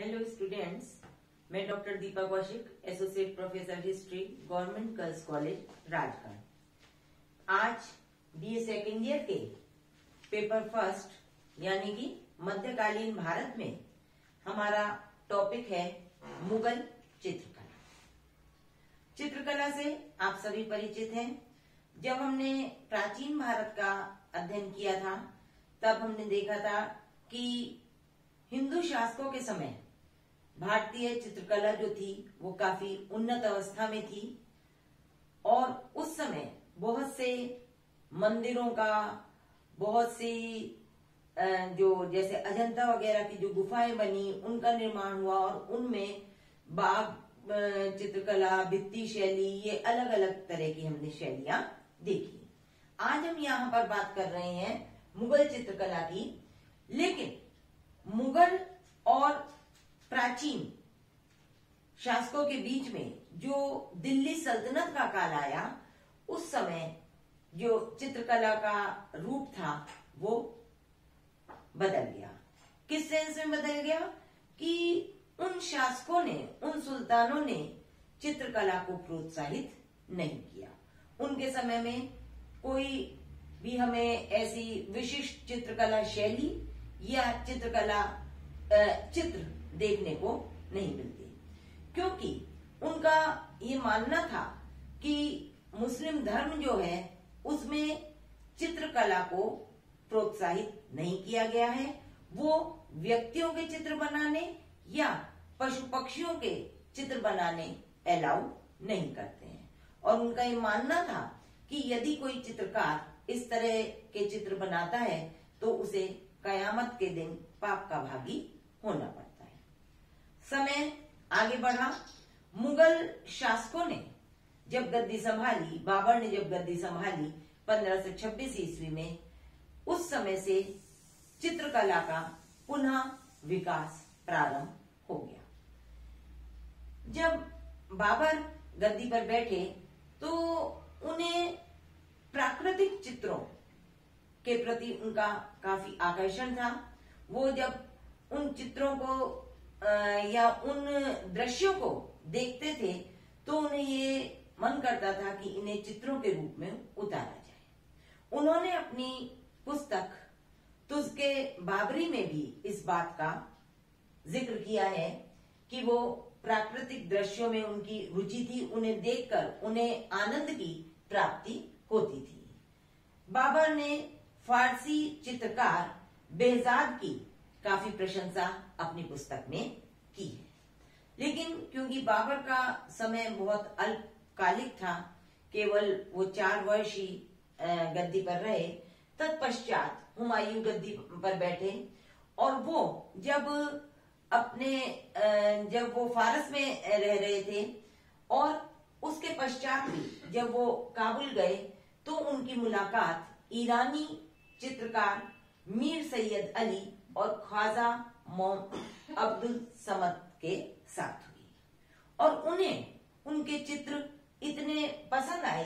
Hello students, मैं doctor Deepa Kaushik, associate professor history, government girls college Rajgarh. आज BA second year के paper first यानी कि मध्यकालीन भारत में हमारा टॉपिक है मुगल चित्रकला। चित्रकला से आप सभी परिचित हैं। जब हमने प्राचीन भारत का अध्ययन किया था तब हमने देखा था कि हिंदू शासकों के समय भारतीय चित्रकला जो थी वो काफी उन्नत अवस्था में थी और उस समय बहुत से मंदिरों का, बहुत सी जो जैसे अजंता वगैरह की जो गुफाएं बनी उनका निर्माण हुआ और उनमें बाग चित्रकला, भित्ति शैली, ये अलग अलग तरह की हमने शैलियां देखी। आज हम यहाँ पर बात कर रहे हैं मुगल चित्रकला की, लेकिन मुगल और प्राचीन शासकों के बीच में जो दिल्ली सल्तनत का काल आया, उस समय जो चित्रकला का रूप था वो बदल गया। किस सेंस में बदल गया कि उन शासकों ने, उन सुल्तानों ने चित्रकला को प्रोत्साहित नहीं किया। उनके समय में कोई भी हमें ऐसी विशिष्ट चित्रकला शैली या चित्रकला चित्र देखने को नहीं मिलती, क्योंकि उनका ये मानना था कि मुस्लिम धर्म जो है उसमें चित्रकला को प्रोत्साहित नहीं किया गया है। वो व्यक्तियों के चित्र बनाने या पशु पक्षियों के चित्र बनाने अलाउ नहीं करते हैं। और उनका ये मानना था कि यदि कोई चित्रकार इस तरह के चित्र बनाता है तो उसे कयामत के दिन पाप का भागी होना पड़ता है। समय आगे बढ़ा। मुगल शासकों ने जब गद्दी संभाली, बाबर ने जब गद्दी संभाली 1526 ईस्वी में, उस समय से चित्रकला का पुनः विकास प्रारंभ हो गया। जब बाबर गद्दी पर बैठे तो उन्हें प्राकृतिक चित्रों के प्रति उनका काफी आकर्षण था। वो जब उन चित्रों को या उन दृश्यों को देखते थे तो उन्हें ये मन करता था कि इन्हें चित्रों के रूप में उतारा जाए। उन्होंने अपनी पुस्तक तुज़्के बाबरी में भी इस बात का जिक्र किया है कि वो प्राकृतिक दृश्यों में उनकी रुचि थी, उन्हें देखकर उन्हें आनंद की प्राप्ति होती थी। बाबर ने फारसी चित्रकार बेहजाद की काफी प्रशंसा अपनी पुस्तक में की है, लेकिन क्योंकि बाबर का समय बहुत अल्पकालिक था, केवल वो 4 वर्ष ही गद्दी पर रहे, तत्पश्चात हुमायूं गद्दी पर बैठे और वो जब वो फारस में रह रहे थे और उसके पश्चात भी जब वो काबुल गए तो उनकी मुलाकात ईरानी चित्रकार मीर सैयद अली और ख्वाजा अब्दुल समद के साथ हुई और उन्हें उनके चित्र इतने पसंद आए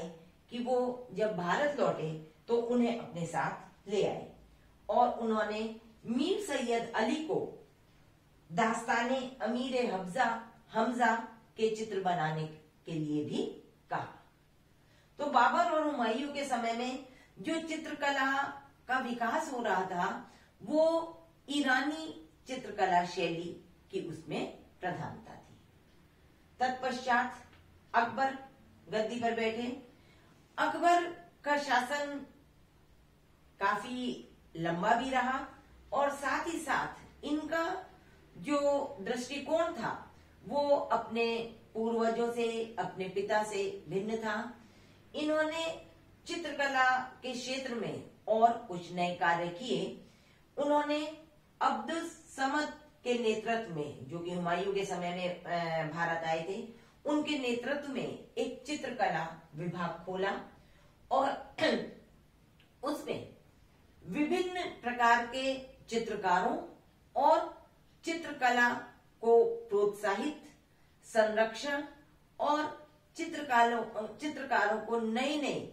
कि वो जब भारत लौटे तो उन्हें अपने साथ ले आए और उन्होंने मीर सैयद अली को दास्ताने अमीर हमजा के चित्र बनाने के लिए भी कहा। तो बाबर और हुमायूं के समय में जो चित्रकला का विकास हो रहा था वो ईरानी चित्रकला शैली की उसमें प्रधानता थी। तत्पश्चात अकबर गद्दी पर बैठे। अकबर का शासन काफी लंबा भी रहा और साथ ही साथ इनका जो दृष्टिकोण था वो अपने पूर्वजों से, अपने पिता से भिन्न था। इन्होंने चित्रकला के क्षेत्र में और कुछ नए कार्य किए। उन्होंने अब्दुल समद के नेतृत्व में, जो कि हुमायूं के समय में भारत आए थे, उनके नेतृत्व में एक चित्रकला विभाग खोला और उसमें विभिन्न प्रकार के चित्रकारों और चित्रकला को प्रोत्साहित, संरक्षण और चित्रकारों को नई नई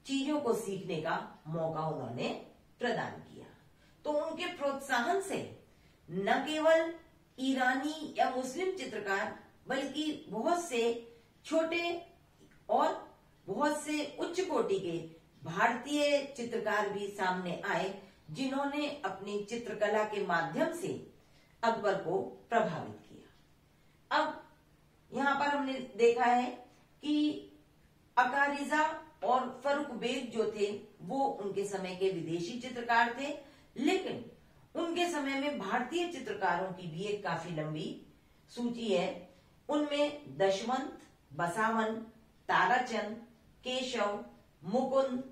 चीजों को सीखने का मौका उन्होंने प्रदान किया। तो उनके प्रोत्साहन से न केवल ईरानी या मुस्लिम चित्रकार, बल्कि बहुत से छोटे और बहुत से उच्च कोटि के भारतीय चित्रकार भी सामने आए, जिन्होंने अपनी चित्रकला के माध्यम से अकबर को प्रभावित किया। अब यहाँ पर हमने देखा है कि अकारिजा और फरूक बेग जो थे वो उनके समय के विदेशी चित्रकार थे, लेकिन उनके समय में भारतीय चित्रकारों की भी एक काफी लंबी सूची है। उनमें दशवंत, बसावन, ताराचंद, केशव, मुकुंद,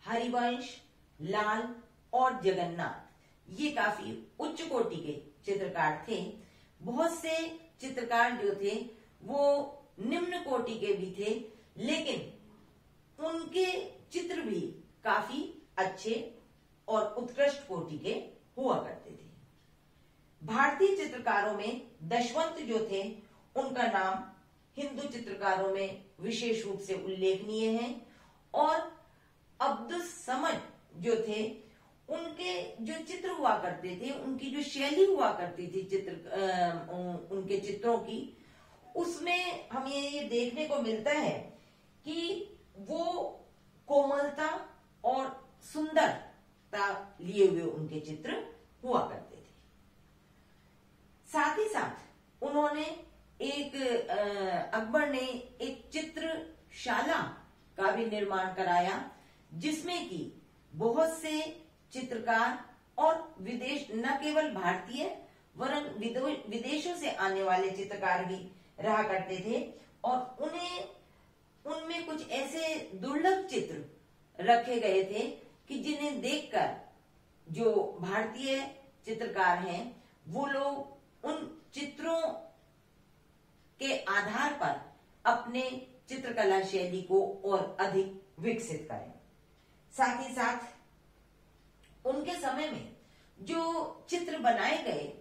हरिवंश, लाल और जगन्नाथ ये काफी उच्च कोटि के चित्रकार थे। बहुत से चित्रकार जो थे वो निम्न कोटि के भी थे, लेकिन उनके चित्र भी काफी अच्छे और उत्कृष्ट कोटि के हुआ करते थे। भारतीय चित्रकारों में दशवंत जो थे उनका नाम हिंदू चित्रकारों में विशेष रूप से उल्लेखनीय है, और अब्दुस समद जो थे उनके जो चित्र हुआ करते थे, उनकी जो शैली हुआ करती थी उनके चित्रों की, उसमें हमें ये देखने को मिलता है कि वो कोमलता और सुंदरता लिए हुए उनके चित्र हुआ करते थे। साथ ही साथ उन्होंने अकबर ने एक चित्रशाला का भी निर्माण कराया, जिसमें कि बहुत से चित्रकार और विदेश, न केवल भारतीय वरन विदेशों से आने वाले चित्रकार भी रहा करते थे, और उनमें कुछ ऐसे दुर्लभ चित्र रखे गए थे कि जिन्हें देखकर जो भारतीय चित्रकार हैं वो लोग उन चित्रों के आधार पर अपने चित्रकला शैली को और अधिक विकसित करें। साथ ही साथ उनके समय में जो चित्र बनाए गए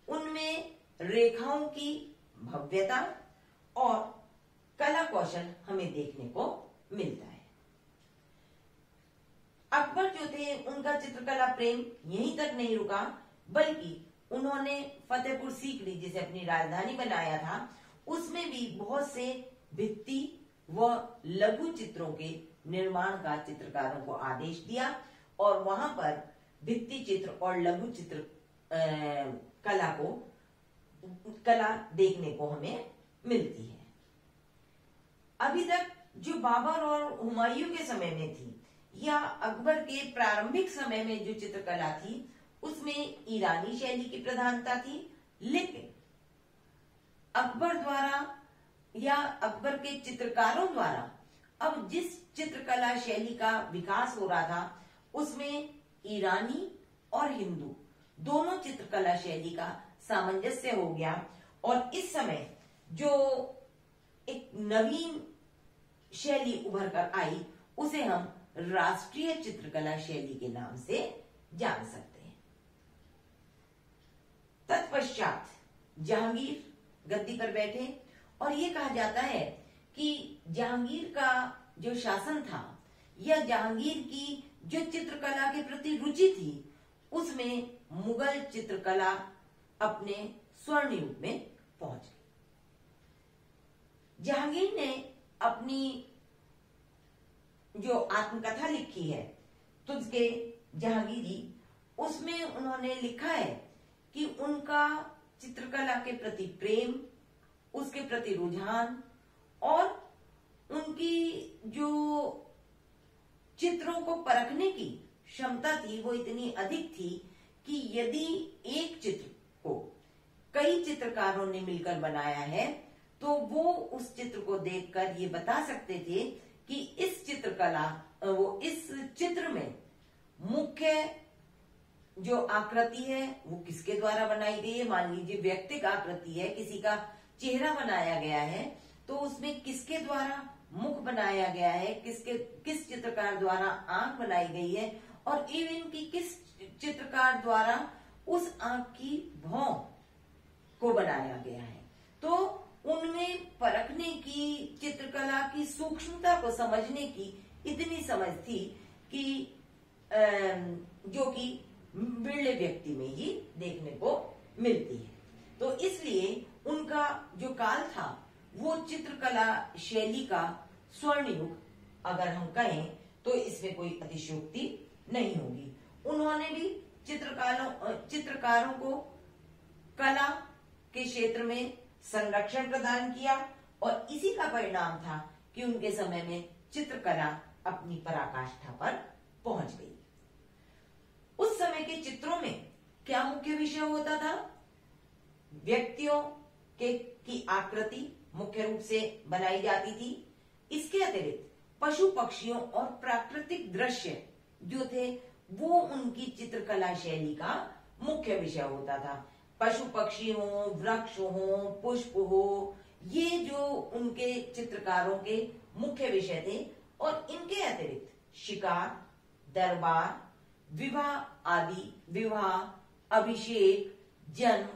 उनमें रेखाओं की भव्यता और कला कौशल हमें देखने को मिलता है। अकबर जो थे उनका चित्रकला प्रेम यहीं तक नहीं रुका, बल्कि उन्होंने फतेहपुर सीकरी जिसे अपनी राजधानी बनाया था, उसमें भी बहुत से भित्ति व लघु चित्रों के निर्माण का चित्रकारों को आदेश दिया, और वहां पर भित्ति चित्र और लघु चित्र कला देखने को हमें मिलती है। अभी तक जो बाबर और हुमायूं के समय में थी या अकबर के प्रारंभिक समय में जो चित्रकला थी उसमें ईरानी शैली की प्रधानता थी, लेकिन अकबर द्वारा या अकबर के चित्रकारों द्वारा अब जिस चित्रकला शैली का विकास हो रहा था उसमें ईरानी और हिंदू दोनों चित्रकला शैली का सामंजस्य हो गया, और इस समय जो एक नवीन शैली उभर कर आई उसे हम राष्ट्रीय चित्रकला शैली के नाम से जान सकते हैं। तत्पश्चात जहांगीर गद्दी पर बैठे, और ये कहा जाता है कि जहांगीर का जो शासन था या जहांगीर की जो चित्रकला के प्रति रुचि थी उसमें मुगल चित्रकला अपने स्वर्ण युग में पहुंच गई। जहांगीर ने अपनी जो आत्मकथा लिखी है तुझके जहांगीरी, उसमें उन्होंने लिखा है कि उनका चित्रकला के प्रति प्रेम, उसके प्रति रुझान और उनकी जो चित्रों को परखने की क्षमता थी वो इतनी अधिक थी कि यदि एक चित्र को कई चित्रकारों ने मिलकर बनाया है तो वो उस चित्र को देखकर ये बता सकते थे कि इस चित्र में मुख्य जो आकृति है वो किसके द्वारा बनाई गई है। मान लीजिए व्यक्तिक आकृति है, किसी का चेहरा बनाया गया है तो उसमें किसके द्वारा मुख बनाया गया है, किस चित्रकार द्वारा आंख बनाई गई है, और इवन की किस चित्रकार द्वारा उस आंख की भौं को बनाया गया है। तो उनमें परखने की, चित्रकला की सूक्ष्मता को समझने की इतनी समझ थी कि जो कि बिरले व्यक्ति में ही देखने को मिलती है। तो इसलिए उनका जो काल था वो चित्रकला शैली का स्वर्ण युग अगर हम कहें तो इसमें कोई अतिशयोक्ति नहीं होगी। उन्होंने भी चित्रकारों को कला के क्षेत्र में संरक्षण प्रदान किया और इसी का परिणाम था कि उनके समय में चित्रकला अपनी पराकाष्ठा पर पहुंच गई। उस समय के चित्रों में क्या मुख्य विषय होता था? व्यक्तियों की आकृति मुख्य रूप से बनाई जाती थी। इसके अतिरिक्त पशु पक्षियों और प्राकृतिक दृश्य जो थे वो उनकी चित्रकला शैली का मुख्य विषय होता था। पशु पक्षी हो, वृक्ष हो, पुष्प हो, ये जो उनके चित्रकारों के मुख्य विषय थे। और इनके अतिरिक्त शिकार, दरबार, विवाह, अभिषेक, जन्म,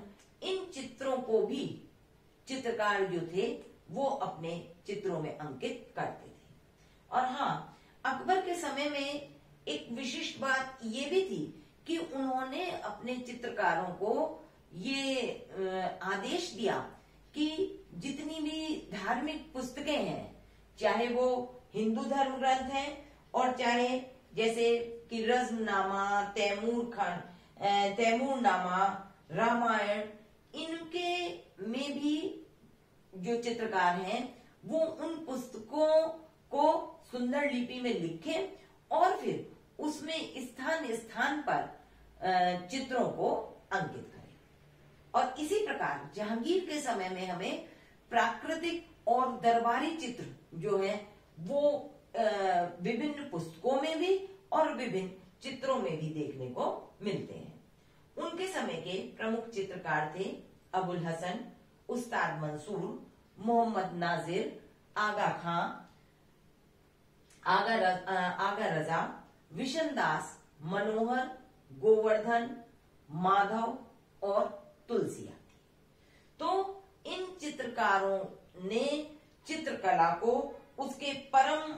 इन चित्रों को भी चित्रकार जो थे वो अपने चित्रों में अंकित करते थे। और हाँ, अकबर के समय में एक विशिष्ट बात ये भी थी कि उन्होंने अपने चित्रकारों को ये आदेश दिया कि जितनी भी धार्मिक पुस्तकें हैं, चाहे वो हिंदू धर्म ग्रंथ हैं और चाहे जैसे कि रज़्मनामा, तैमूरनामा, रामायण, इनके में भी जो चित्रकार हैं वो उन पुस्तकों को सुंदर लिपि में लिखें और फिर उसमें स्थान स्थान पर चित्रों को अंकित करें। और इसी प्रकार जहांगीर के समय में हमें प्राकृतिक और दरबारी चित्र जो है वो विभिन्न पुस्तकों में भी और विभिन्न चित्रों में भी देखने को मिलते हैं। उनके समय के प्रमुख चित्रकार थे अबुल हसन, उस्ताद मंसूर, मोहम्मद नाजिर, आगा खां, आगा रजा, विशन दास, मनोहर, गोवर्धन, माधव और तुलसिया। तो इन चित्रकारों ने चित्रकला को उसके परम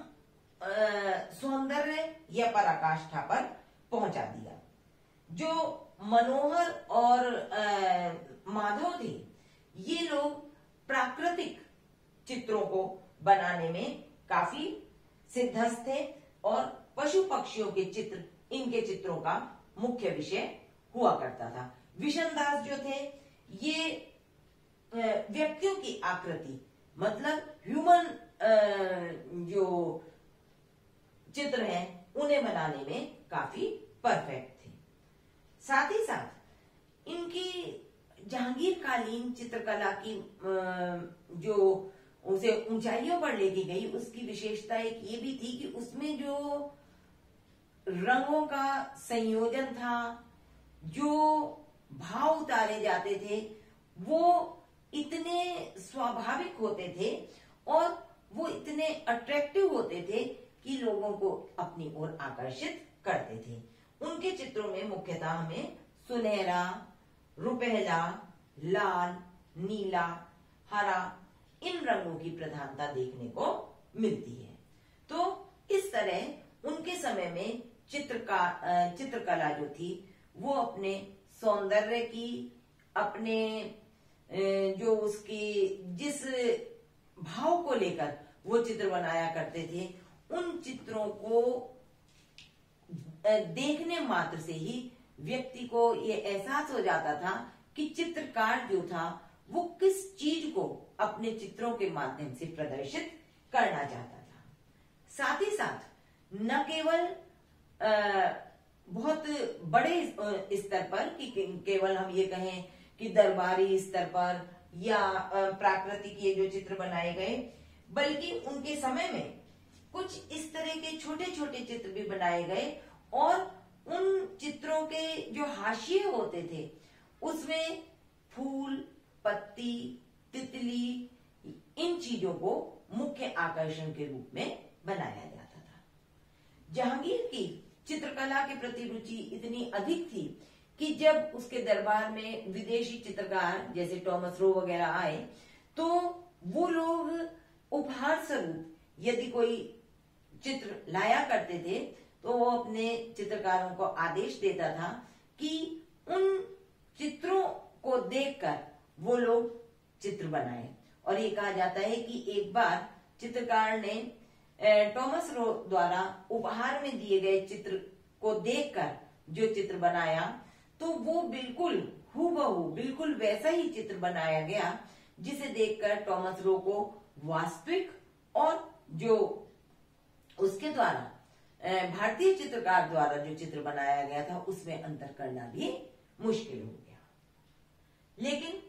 सौंदर्य या पराकाष्ठा पर पहुंचा दिया। जो मनोहर और माधव थे, ये लोग प्राकृतिक चित्रों को बनाने में काफी सिद्धहस्त थे और पशु पक्षियों के चित्र इनके चित्रों का मुख्य विषय हुआ करता था। विशन दास जो थे ये व्यक्तियों की आकृति मतलब ह्यूमन जो चित्र हैं उन्हें बनाने में काफी परफेक्ट थे। साथ ही साथ इनकी जहांगीर कालीन चित्रकला की जो उसे ऊंचाइयों पर लेके गई उसकी विशेषता एक ये भी थी कि उसमें जो रंगों का संयोजन था, जो भाव उतारे जाते थे वो इतने स्वाभाविक होते थे और वो इतने अट्रैक्टिव होते थे कि लोगों को अपनी ओर आकर्षित करते थे। उनके चित्रों में मुख्यतः हमें सुनहरा, रुपहला, लाल, नीला, हरा इन रंगों की प्रधानता देखने को मिलती है। तो इस तरह उनके समय में चित्रकला जो थी वो अपने सौंदर्य की, अपने जो उसकी जिस भाव को लेकर वो चित्र बनाया करते थे, उन चित्रों को देखने मात्र से ही व्यक्ति को ये एहसास हो जाता था कि चित्रकार जो था वो किस चीज को अपने चित्रों के माध्यम से प्रदर्शित करना चाहता था। साथ ही साथ न केवल बहुत बड़े स्तर पर कि केवल हम ये कहें कि दरबारी स्तर पर या प्राकृतिक ये जो चित्र बनाए गए, बल्कि उनके समय में कुछ इस तरह के छोटे छोटे चित्र भी बनाए गए और उन चित्रों के जो हाशिए होते थे उसमें फूल, पत्ती, तितली इन चीजों को मुख्य आकर्षण के रूप में बनाया जाता था। जहांगीर की चित्रकला के प्रति रुचि इतनी अधिक थी कि जब उसके दरबार में विदेशी चित्रकार जैसे टॉमस रो वगैरह आए तो वो लोग उपहार स्वरूप यदि कोई चित्र लाया करते थे तो वो अपने चित्रकारों को आदेश देता था कि उन चित्रों को देखकर वो लोग चित्र बनाए। और ये कहा जाता है कि एक बार चित्रकार ने टॉमस रो द्वारा उपहार में दिए गए चित्र को देखकर जो चित्र बनाया, तो वो बिल्कुल हूबहू बिल्कुल वैसा ही चित्र बनाया गया जिसे देखकर टॉमस रो को वास्तविक और जो उसके द्वारा भारतीय चित्रकार द्वारा जो चित्र बनाया गया था उसमें अंतर करना भी मुश्किल हो गया। लेकिन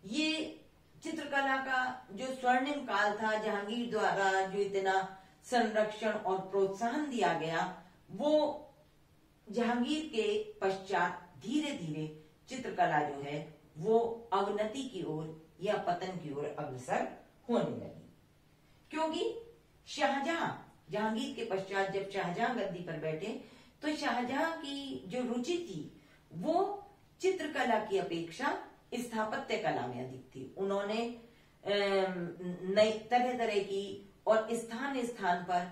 ये चित्रकला का जो स्वर्णिम काल था, जहांगीर द्वारा जो इतना संरक्षण और प्रोत्साहन दिया गया, वो जहांगीर के पश्चात धीरे धीरे चित्रकला जो है वो अवनति की ओर या पतन की ओर अग्रसर होने लगी। क्योंकि शाहजहां, जहांगीर के पश्चात जब शाहजहां गद्दी पर बैठे तो शाहजहां की जो रुचि थी वो चित्रकला की अपेक्षा स्थापत्य कला में अधिक थी। उन्होंने नई तरह तरह की और स्थान स्थान पर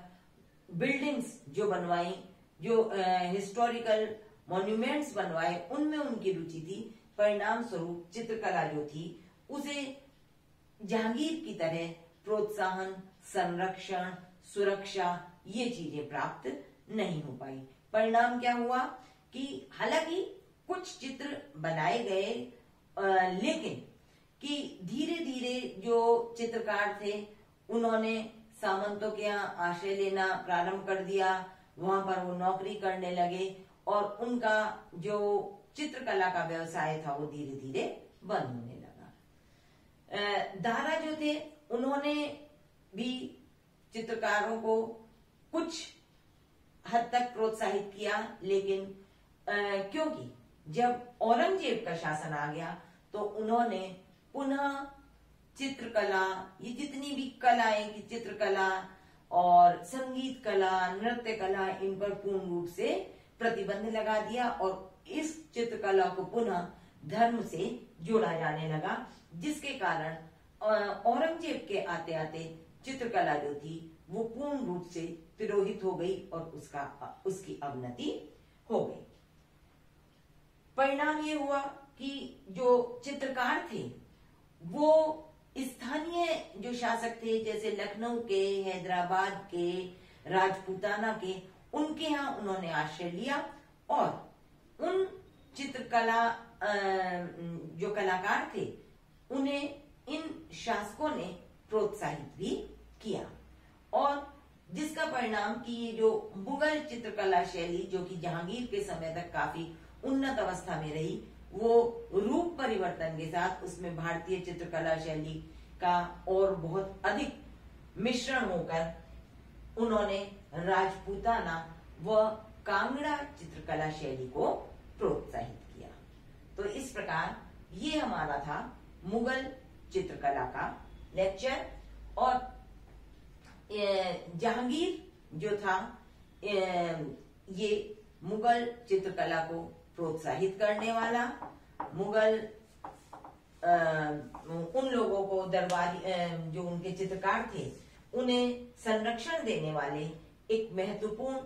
बिल्डिंग्स जो बनवाई, जो हिस्टोरिकल मॉन्यूमेंट्स बनवाए, उनमें उनकी रुचि थी। परिणाम स्वरूप चित्रकला जो थी उसे जहांगीर की तरह प्रोत्साहन, संरक्षण, सुरक्षा ये चीजें प्राप्त नहीं हो पाई। परिणाम क्या हुआ कि हालांकि कुछ चित्र बनाए गए, लेकिन कि धीरे धीरे जो चित्रकार थे उन्होंने सामंतों के यहाँ आश्रय लेना प्रारंभ कर दिया, वहां पर वो नौकरी करने लगे और उनका जो चित्रकला का व्यवसाय था वो धीरे धीरे बंद होने लगा। दारा जो थे उन्होंने भी चित्रकारों को कुछ हद तक प्रोत्साहित किया, लेकिन क्योंकि जब औरंगजेब का शासन आ गया तो उन्होंने पुनः चित्रकला, ये जितनी भी कलाएं की चित्रकला और संगीत कला, नृत्य कला, इन पर पूर्ण रूप से प्रतिबंध लगा दिया और इस चित्रकला को पुनः धर्म से जोड़ा जाने लगा, जिसके कारण औरंगजेब के आते आते चित्रकला जो थी वो पूर्ण रूप से तिरोहित हो गई और उसकी अवनति हो गई। परिणाम ये हुआ कि जो चित्रकार थे वो स्थानीय जो शासक थे, जैसे लखनऊ के, हैदराबाद के, राजपूताना के, उनके यहाँ उन्होंने आश्रय लिया और उन चित्रकला जो कलाकार थे उन्हें इन शासकों ने प्रोत्साहित भी किया। और जिसका परिणाम कि ये जो मुगल चित्रकला शैली जो कि जहांगीर के समय तक काफी उन्नत अवस्था में रही, वो रूप परिवर्तन के साथ उसमें भारतीय चित्रकला शैली का और बहुत अधिक मिश्रण होकर उन्होंने राजपूताना व कांगड़ा चित्रकला शैली को प्रोत्साहित किया। तो इस प्रकार ये हमारा था मुगल चित्रकला का लेक्चर। और जहांगीर जो था ये मुगल चित्रकला को प्रोत्साहित करने वाला, मुगल उन लोगों को दरबारी जो उनके चित्रकार थे उन्हें संरक्षण देने वाले एक महत्वपूर्ण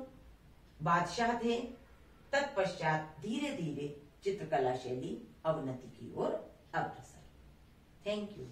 बादशाह थे। तत्पश्चात धीरे धीरे चित्रकला शैली अवनति की ओर अग्रसर। Thank you.